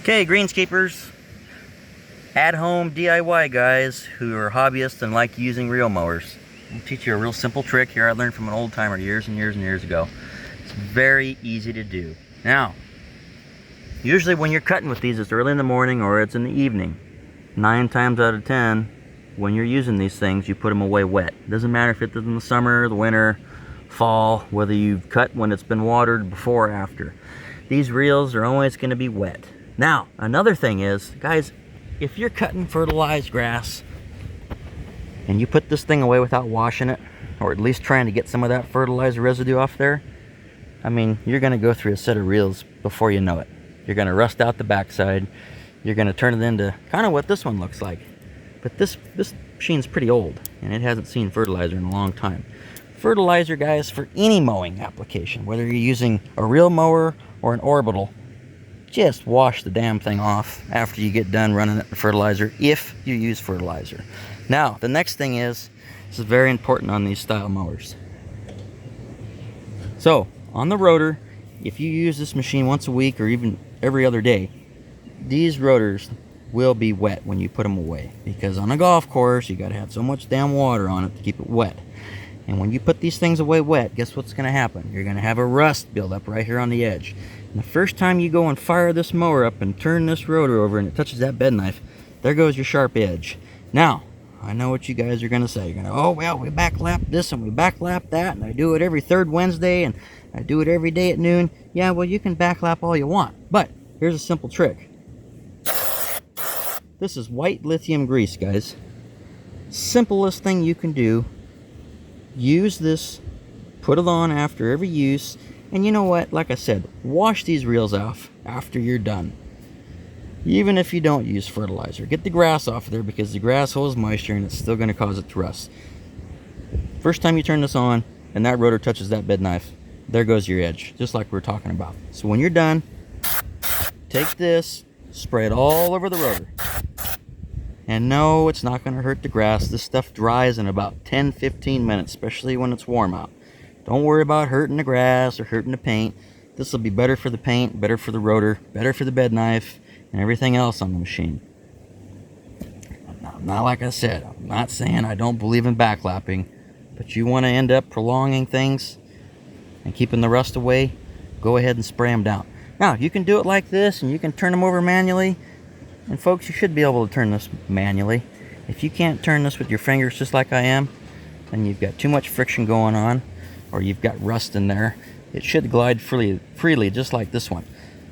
Okay, greenskeepers, at-home DIY guys who are hobbyists and like using reel mowers. I'll teach you a real simple trick here I learned from an old timer years and years and years ago. It's very easy to do. Now, usually when you're cutting with these, it's early in the morning or it's in the evening. 9 times out of 10, when you're using these things, you put them away wet. It doesn't matter if it's in the summer, the winter, fall, whether you've cut when it's been watered before or after. These reels are always going to be wet. Now, another thing is, guys, if you're cutting fertilized grass and you put this thing away without washing it, or at least trying to get some of that fertilizer residue off there, I mean, you're going to go through a set of reels before you know it. You're going to rust out the backside. You're going to turn it into kind of what this one looks like. But this machine's pretty old, and it hasn't seen fertilizer in a long time. Fertilizer, guys, for any mowing application, whether you're using a reel mower or an orbital, just wash the damn thing off after you get done running it in fertilizer, if you use fertilizer. Now, the next thing is, this is very important on these style mowers. So, on the rotor, if you use this machine once a week or even every other day, these rotors will be wet when you put them away. Because on a golf course, you gotta have so much damn water on it to keep it wet. And when you put these things away wet, guess what's gonna happen? You're gonna have a rust build up right here on the edge. And the first time you go and fire this mower up and turn this rotor over and it touches that bed knife, there goes your sharp edge. Now, I know what you guys are gonna say. You're gonna, oh well, we backlap this and we backlap that, and I do it every third Wednesday and I do it every day at noon. Yeah, well, you can backlap all you want, but here's a simple trick. This is white lithium grease, guys. Simplest thing you can do. Use this, put it on after every use, and you know what, like I said, wash these reels off after you're done. Even if you don't use fertilizer, get the grass off of there, because the grass holds moisture and it's still going to cause it to rust. First time you turn this on and that rotor touches that bed knife, there goes your edge, just like we were talking about. So when you're done, take this, spray it all over the rotor. And no, it's not going to hurt the grass. This stuff dries in about 10-15 minutes, especially when it's warm out. Don't worry about hurting the grass or hurting the paint. This will be better for the paint, better for the rotor, better for the bed knife, and everything else on the machine. Now, like I said, I'm not saying I don't believe in backlapping, but you want to end up prolonging things and keeping the rust away, go ahead and spray them down. Now, you can do it like this, and you can turn them over manually. And folks, you should be able to turn this manually. If you can't turn this with your fingers just like I am, then you've got too much friction going on, or you've got rust in there. It should glide freely just like this one.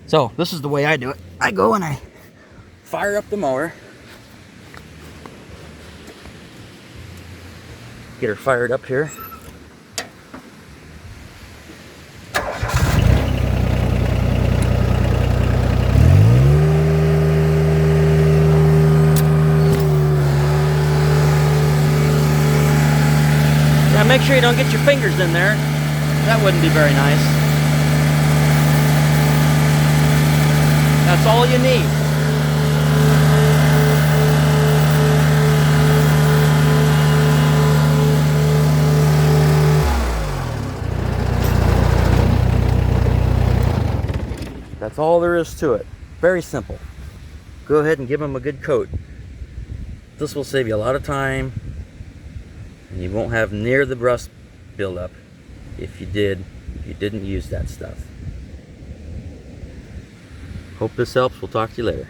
So this is the way I do it. I go and I fire up the mower. Get her fired up here. Make sure you don't get your fingers in there. That wouldn't be very nice. That's all you need. That's all there is to it. Very simple. Go ahead and give them a good coat. This will save you a lot of time. And you won't have near the rust buildup if you didn't use that stuff. Hope this helps. We'll talk to you later.